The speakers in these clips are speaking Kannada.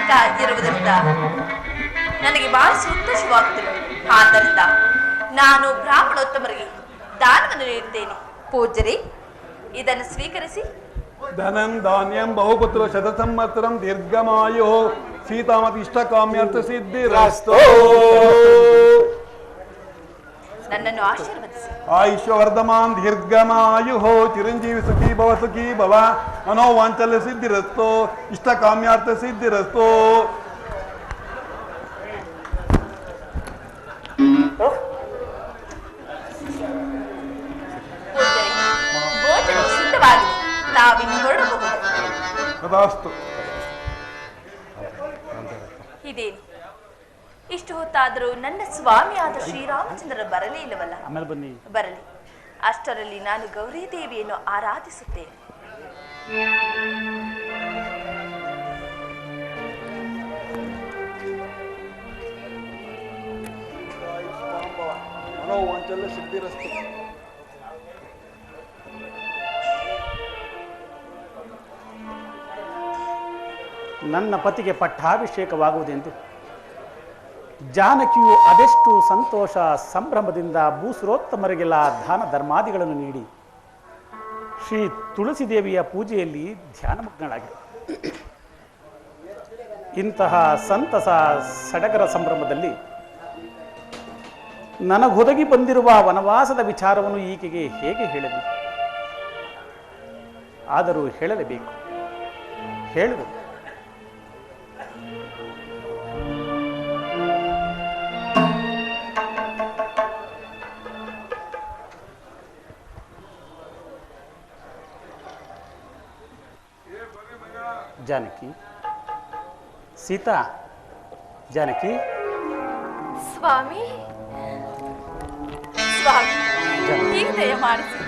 ಸೈನಿಕ ಇರುವುದರಿಂದ ನನಗೆ ಬಹಳ ಸಂತೋಷವಾಗುತ್ತದೆ. ಆದ್ದರಿಂದ ನಾನು ಬ್ರಾಹ್ಮಣೋತ್ತಮರಿಗೆ ದಾನವನ್ನು ನೀಡುತ್ತೇನೆ. ಪೂಜ್ಯರೇ, ಇದನ್ನು ಸ್ವೀಕರಿಸಿ. ಧನಂ ಧಾನ್ಯಂ ಬಹುಪುತ್ರ ಶತ ಸಂವತ್ಸರಂ ದೀರ್ಘಮಾಯು ಸೀತಾಮತಿ ಇಷ್ಟ ಕಾಮ್ಯರ್ಥ ಸಿದ್ಧಿರಸ್ತೋ. ನನ್ನನ್ನು ಆಶೀರ್ವದಿಸಿ. ಆಯುಷ್ಯವರ್ಧಮಾನ್ ದೀರ್ಘಮಾಯು ಚಿರಂಜೀವಿ ಸುಖಿ ಭವ ಮನೋವಾಂಚಲ್ಯ ಸಿದ್ಧಿರಸ್ತೋ ಇಷ್ಟ ಕಾಮ್ಯಾರ್ಥ ಸಿದ್ಧಿರಸ್ತೋ. ಭೋಜನವು ಸಿದ್ಧವಾಗಿದೆ, ನಾವಿನ್ನು ಹೊರಡಬಹುದು. ತದಾಸ್ತು. ಇದೇನು ಇಷ್ಟು ಹೊತ್ತಾದರೂ ನನ್ನ ಸ್ವಾಮಿಯಾದ ಶ್ರೀರಾಮಚಂದ್ರ ಬರಲೇ ಇಲ್ಲವಲ್ಲ? ಬರಲಿ. ಅಷ್ಟರಲ್ಲಿ ನಾನು ಗೌರಿ ದೇವಿಯನ್ನು ಆರಾಧಿಸುತ್ತೇನೆ. ಮನೋವಾಂಚಲ್ಯ ಸಿದ್ಧಿರಸ್ತು. ನನ್ನ ಪತಿಗೆ ಪಟ್ಟಾಭಿಷೇಕವಾಗುವುದೆಂದು ಜಾನಕಿಯು ಅದೆಷ್ಟು ಸಂತೋಷ ಸಂಭ್ರಮದಿಂದ ಭೂಸುರೋತ್ತಮರಿಗೆಲ್ಲ ದಾನ ಧರ್ಮಾದಿಗಳನ್ನು ನೀಡಿ ಶ್ರೀ ತುಳಸಿ ದೇವಿಯ ಪೂಜೆಯಲ್ಲಿ ಧ್ಯಾನಮಗ್ನಳಾಗಿದೆ. ಇಂತಹ ಸಂತಸ ಸಡಗರ ಸಂಭ್ರಮದಲ್ಲಿ ನನಗೊದಗಿ ಬಂದಿರುವ ವನವಾಸದ ವಿಚಾರವನ್ನು ಈಕೆಗೆ ಹೇಗೆ ಹೇಳಲಿ? ಆದರೂ ಹೇಳಲೇಬೇಕು. ಹೇಳುವುದು ಜಾನಕಿ, ಸೀತಾ, ಜಾನಕಿ. ಸ್ವಾಮಿ ಸ್ವಾಮಿ, ಈಗ ದಯಮಾಡಿಸಿ.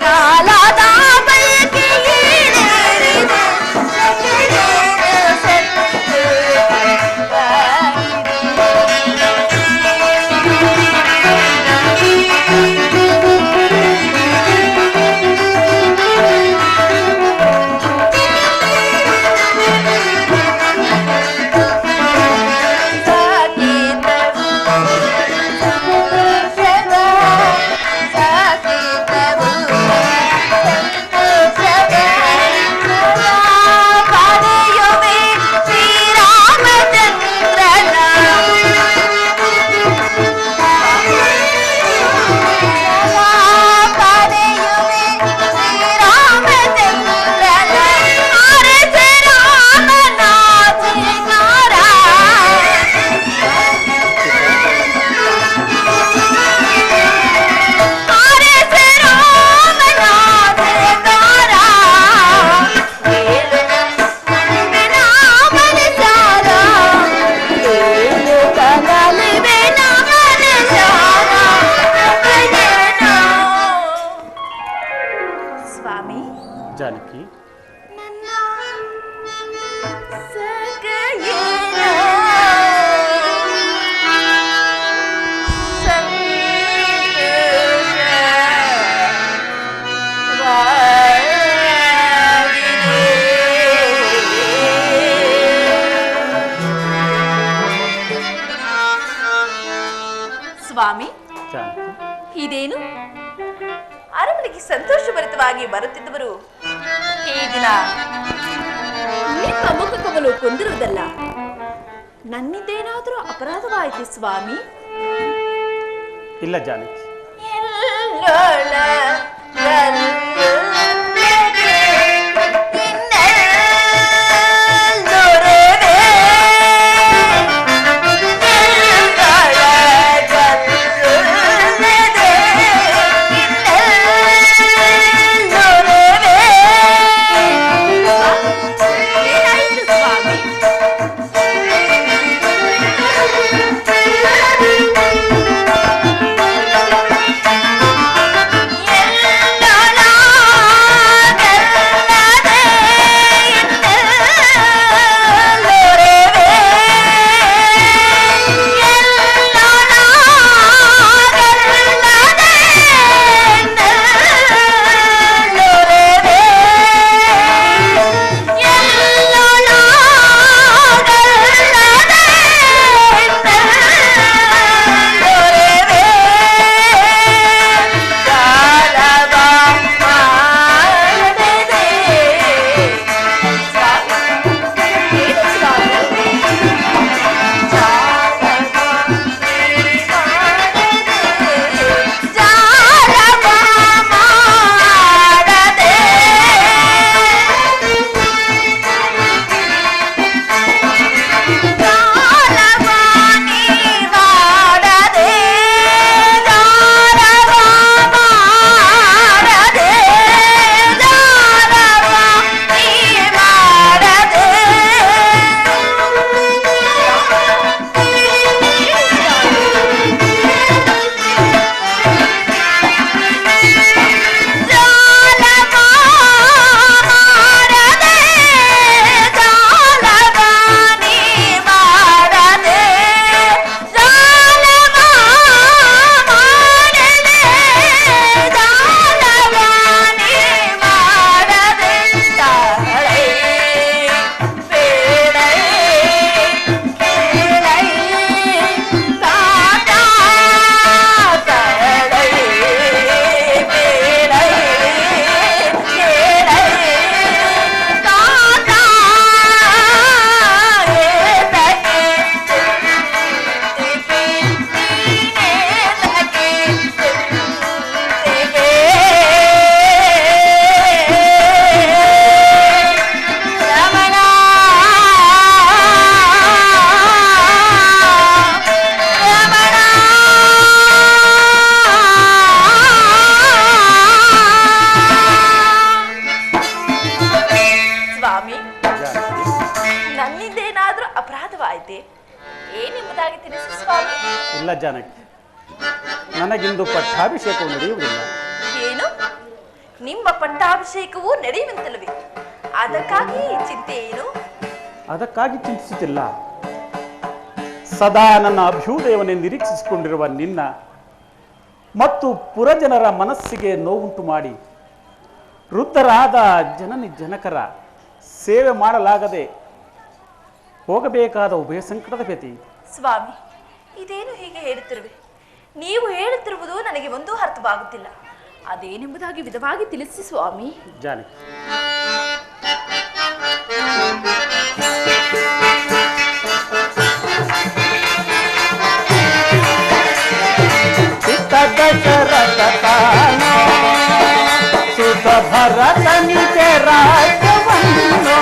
ಕಾಲದ ಬಯಕೆ ಈಡೇರಿದೆ. ಜಾನಕಿ, ಸ್ವಾಮಿ, ಜಾನಕಿ, ಇದೇನು ಅರಮನೆಗೆ ಸಂತೋಷಭರಿತವಾಗಿ ಬರುತ್ತಿದ್ದವರು ಈ ದಿನ ನಿಮ್ಮ ಮುಖ ಕಮಲು ಕೊಂದಿರುವುದಲ್ಲ. ನನ್ನಿಂದೇನಾದರೂ ಅಪರಾಧವಾಯಿತು ಸ್ವಾಮಿ? ಇಲ್ಲ ಜಾನಕಿ. ಅಪರಾಧವಾಯಿತೆ ಏನೆಂಬುದಾಗಿ ತಿಳಿಸಿ ಸ್ವಾಮಿ. ಇಲ್ಲ ಜಾನಕಿ, ನನಗಿಂದು ಪಟ್ಟಾಭಿಷೇಕವು ನಡೆಯುವುದಿಲ್ಲ. ಏನು? ನಿಮ್ಮ ಪಟ್ಟಾಭಿಷೇಕವೂ ನಡೆಯುವಂತಲ್ಲವೇ? ಅದಕ್ಕಾಗಿ ಚಿಂತೆ ಏನು? ಅದಕ್ಕಾಗಿ ಚಿಂತಿಸುತ್ತಿಲ್ಲ. ಸದಾ ನನ್ನ ಅಭ್ಯುದಯವನ್ನೇ ನಿರೀಕ್ಷಿಸಿಕೊಂಡಿರುವ ನಿನ್ನ ಮತ್ತು ಪುರಜನರ ಮನಸ್ಸಿಗೆ ನೋವುಂಟು ಮಾಡಿ ವೃದ್ಧರಾದ ಜನನಿ ಜನಕರ ಸೇವೆ ಮಾಡಲಾಗದೆ ಹೋಗಬೇಕಾದ ಉಭಯ ಸಂಕಟದ ವ್ಯತಿ. ಸ್ವಾಮಿ, ಇದೇನು ಹೀಗೆ ಹೇಳುತ್ತಿರುವೆ? ನೀವು ಹೇಳುತ್ತಿರುವುದು ನನಗೆ ಒಂದೂ ಅರ್ಥವಾಗುತ್ತಿಲ್ಲ. ಅದೇನೆಂಬುದಾಗಿ ವಿಧವಾಗಿ ತಿಳಿಸಿ ಸ್ವಾಮಿ. ಜಾನಿ, ದಶರಥತಾನೋ ಸುತ ಭರತನಿಗೆ ರಾಜ್ಯವನ್ನು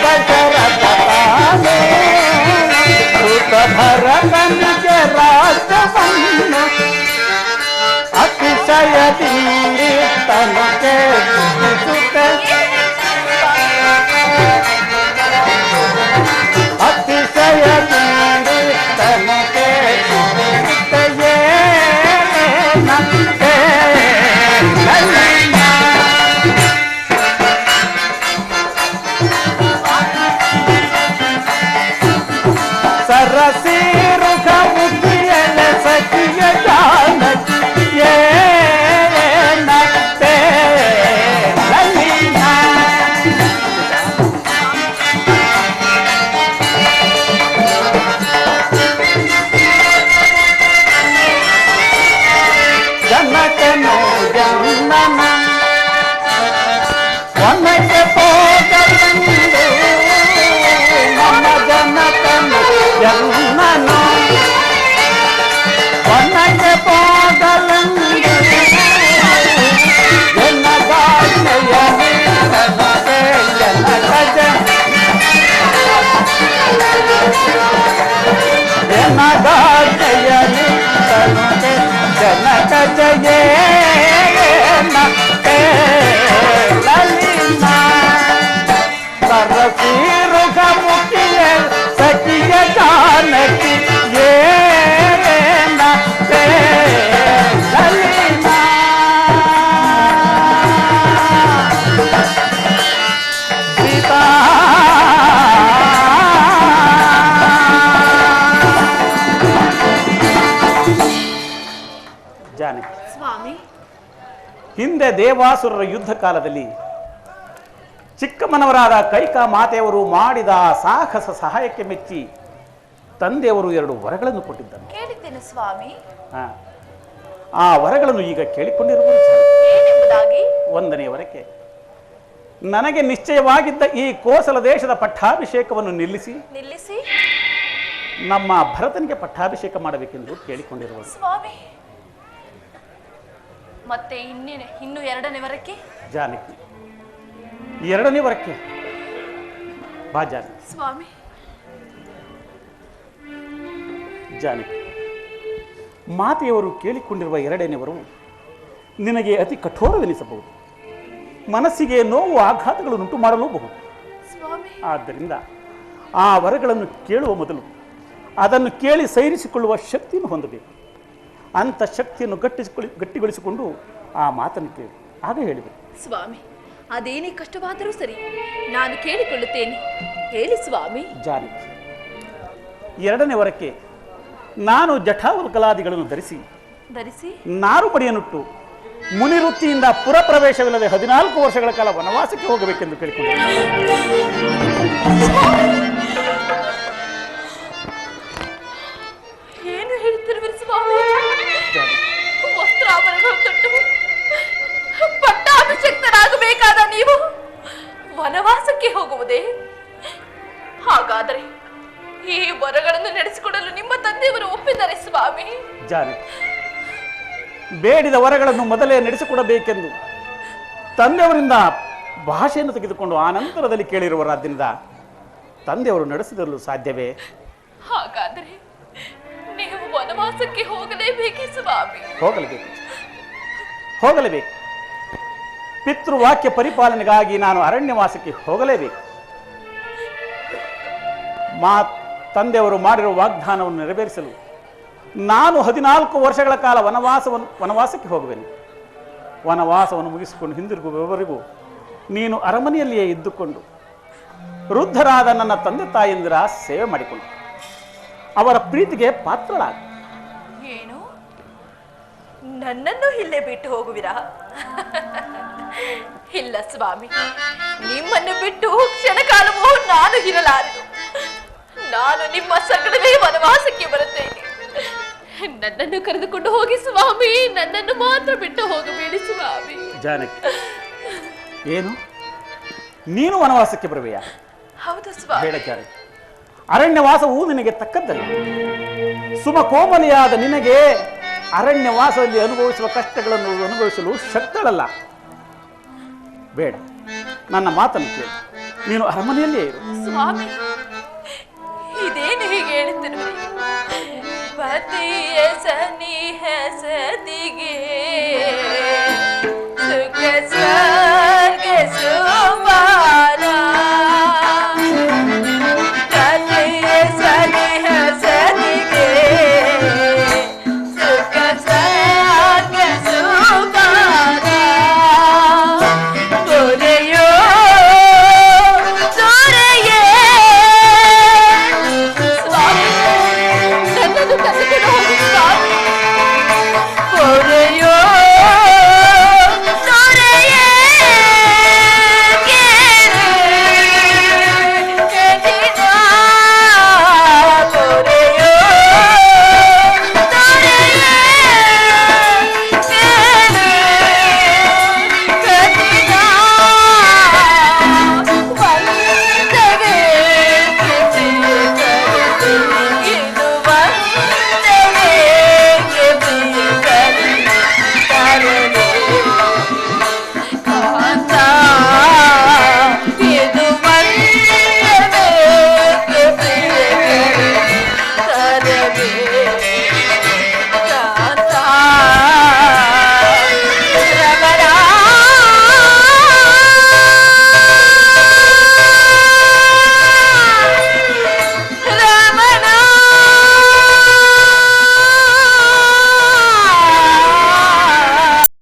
ದಶರಥತಾನೋ ಸುತ ಭರತನಿಗೆ ರಾಜ್ಯವನ್ನು ಅತಿಶಯದಿಂದ ತನಗೆ ಅತಿಶಯದಿಂದ ತನಗೆ ಸರಸಿ ರುಖ ಮುಖಿಯಲ ಸಖಿಯ ಜಾನಕಿ ಏನತ್ತೆ ಲಲಿನ ಜನಕನು ಜನ್ನನ ವನಕ್ಕೆ ಹೋಗಲೆಂದು ನಮ್ಮ ಜನಕನು ಜನ್ನನು ವನಕ್ಕೆ ಹೋಗಲೆಂದು ಜನಗಾಜ್ಞೆಯನೇ ತನಗೆ ಜನಕಜ ಜನಗಾಜ್ಞೆಯನೇ ತನಗೆ ಜನಕ ಜಯೇನ ಲಲಿನ ಸರಸಿ ರುಖ ಮುಖಿಯ ಸಖಿಯ ಜಾನಕಿ ಏನ ಲಲಿನ ಸೀತಾ ಜಾನಕಿ. ಸ್ವಾಮಿ, ಹಿಂದೆ ದೇವಾಸುರರ ಯುದ್ಧ ಕಾಲದಲ್ಲಿ ಚಿಕ್ಕಮ್ಮನವರಾದ ಕೈಕಾ ಮಾತೆಯವರು ಮಾಡಿದ ಸಾಹಸ ಸಹಾಯಕ್ಕೆ ಮೆಚ್ಚಿ ತಂದೆಯವರು 2 ವರಗಳನ್ನು ಕೊಟ್ಟಿದ್ದರು. ಕೇಳಿದ್ದೇನೆ ಸ್ವಾಮಿ. ಆ ವರಗಳನ್ನು ಈಗ ಕೇಳಿಕೊಂಡಿರುವುದು. ಏನೆಂಬುದಾಗಿ? 1ನೇ ವರಕ್ಕೆ ನನಗೆ ನಿಶ್ಚಯವಾಗಿದ್ದ ಈ ಕೋಸಲ ದೇಶದ ಪಟ್ಟಾಭಿಷೇಕವನ್ನು ನಿಲ್ಲಿಸಿ ನಮ್ಮ ಭರತನಿಗೆ ಪಟ್ಟಾಭಿಷೇಕ ಮಾಡಬೇಕೆಂದು ಕೇಳಿಕೊಂಡಿರುವುದು. ಸ್ವಾಮಿ, ಮತ್ತೆ ಇನ್ನು 2ನೇ ವರಕ್ಕೆ? ಜಾನಕಿ, 2ನೇ ವರಕ್ಕೆ ಬಾ ಜಾನಕಿ. ಸ್ವಾಮಿ, ಜಾನಕಿ, ಮಾತೆಯವರು ಕೇಳಿಕೊಂಡಿರುವ 2ನೇ ವರವು ನಿನಗೆ ಅತಿ ಕಠೋರವೆನಿಸಬಹುದು. ಮನಸ್ಸಿಗೆ ನೋವು ಆಘಾತಗಳನ್ನು ಮಾಡಲೂಬಹುದು. ಆದ್ದರಿಂದ ಆ ವರಗಳನ್ನು ಕೇಳುವ ಮೊದಲು ಅದನ್ನು ಕೇಳಿ ಸೈರಿಸಿಕೊಳ್ಳುವ ಶಕ್ತಿಯನ್ನು ಹೊಂದಬೇಕು. ಅಂಥ ಶಕ್ತಿಯನ್ನು ಗಟ್ಟಿಗೊಳಿಸಿಕೊಂಡು ಆ ಮಾತನ್ನು ಕೇಳಿ ಆಗ ಹೇಳಿದರು. ಸ್ವಾಮಿ, ಅದೇನೇ ಕಷ್ಟವಾದರೂ ಸರಿ, ನಾನು ಕೇಳಿಕೊಳ್ಳುತ್ತೇನೆ. ಹೇಳಿ ಸ್ವಾಮಿ. ಜಾನಕಿ, 2ನೇ ವರಕ್ಕೆ ನಾನು ಜಠಾವಲ್ಕಲಾದಿಗಳನ್ನು ಧರಿಸಿ ನಾರು ಮಡಿಯನ್ನುಟ್ಟು ಮುನಿವೃತ್ತಿಯಿಂದ ಪುರಪ್ರವೇಶವಿಲ್ಲದೆ 14 ವರ್ಷಗಳ ಕಾಲ ವನವಾಸಕ್ಕೆ ಹೋಗಬೇಕೆಂದು ಕೇಳಿಕೊಂಡಿದ್ದೆ. ಏನು ಹೇಳ್ತಿರುವಿರಿ ಸ್ವಾಮಿ? ವಸ್ತ್ರಾಭರಣಗಳು ತೊಟ್ಟು ಪಟ್ಟಾಭಿಷಿಕ್ತರಾಗಬೇಕಾದ ನೀವು ವನವಾಸಕ್ಕೆ ಹೋಗುವುದೇ? ಹಾಗಾದರೆ ಈ ವರಗಳನ್ನು ನಡೆಸಿಕೊಡಲು ನಿಮ್ಮ ತಂದೆಯವರು ಒಪ್ಪಿದ್ದಾರೆ ಸ್ವಾಮಿ? ಜಾನಕಿ, ಬೇಡಿದ ವರಗಳನ್ನು ಮೊದಲೇ ನಡೆಸಿಕೊಡಬೇಕೆಂದು ತಂದೆಯವರಿಂದ ಭಾಷೆಯನ್ನು ತೆಗೆದುಕೊಂಡು ಆ ನಂತರದಲ್ಲಿ ಕೇಳಿರುವರಾದ್ದರಿಂದ ತಂದೆಯವರು ನಡೆಸಿದರಲು ಸಾಧ್ಯವೇ? ಹಾಗಾದರೆ ನೀವು ವನವಾಸಕ್ಕೆ ಹೋಗಲೇಬೇಕೆ ಸ್ವಾಮಿ? ಹೋಗಲೇಬೇಕು. ಪಿತೃವಾಕ್ಯ ಪರಿಪಾಲನೆಗಾಗಿ ನಾನು ಅರಣ್ಯವಾಸಕ್ಕೆ ಹೋಗಲೇಬೇಕು. ತಂದೆಯವರು ಮಾಡಿರುವ ವಾಗ್ದಾನವನ್ನು ನೆರವೇರಿಸಲು ನಾನು 14 ವರ್ಷಗಳ ಕಾಲ ವನವಾಸಕ್ಕೆ ಹೋಗುವೆನು. ವನವಾಸವನ್ನು ಮುಗಿಸಿಕೊಂಡು ಹಿಂದಿರುಗುವವರೆಗೂ ನೀನು ಅರಮನೆಯಲ್ಲಿಯೇ ಇದ್ದುಕೊಂಡು ವೃದ್ಧರಾದ ನನ್ನ ತಂದೆ ತಾಯಂದಿರ ಸೇವೆ ಮಾಡಿಕೊಂಡು ಅವರ ಪ್ರೀತಿಗೆ ಪಾತ್ರಳಾಗ. ಏನು, ನನ್ನನ್ನು ಇಲ್ಲೇ ಬಿಟ್ಟು ಹೋಗುವಿರಾ? ಇಲ್ಲ ಸ್ವಾಮಿ, ನಿಮ್ಮನ್ನು ಬಿಟ್ಟು ಕ್ಷಣಕಾಲವೂ ನಾನು ಇರಲಾರದು. ನಾನು ನಿಮ್ಮ ಸಂಗಡವೇ ವನವಾಸಕ್ಕೆ ಬರುತ್ತೇನೆ. ನನ್ನನ್ನು ಕರೆದುಕೊಂಡು ಹೋಗಿ ಸ್ವಾಮಿ, ನನ್ನನ್ನು ಮಾತ್ರ ಬಿಟ್ಟು ಹೋಗಬೇಡಿ ಸ್ವಾಮಿ. ಜಾನಕಿ, ಏನು ನೀನು ವನವಾಸಕ್ಕೆ ಬರುವೆಯಾ? ಹೌದು ಸ್ವಾಮಿ. ಬೇಡ ಜಾನಕಿ, ಅರಣ್ಯವಾಸವು ನಿನಗೆ ತಕ್ಕದ್ದಲ್ಲ. ಸುಮಕೋಮಲಿಯಾದ ನಿನಗೆ ಅರಣ್ಯವಾಸದಲ್ಲಿ ಅನುಭವಿಸುವ ಕಷ್ಟಗಳನ್ನು ಅನುಭವಿಸಲು ಶಕ್ತಳಲ್ಲ. ಬೇಡ, ನನ್ನ ಮಾತನ್ನು ಕೇಳು. ನೀನು ಅರಮನೆಯಲ್ಲೇ ಇರು. ಸ್ವಾಮಿ, ಇದೇನು ಹೀಗೆ ಹೇಳುತ್ತಿರುವೆ? ಪತಿಯ ಸನಿಹ ಸತಿಗೆ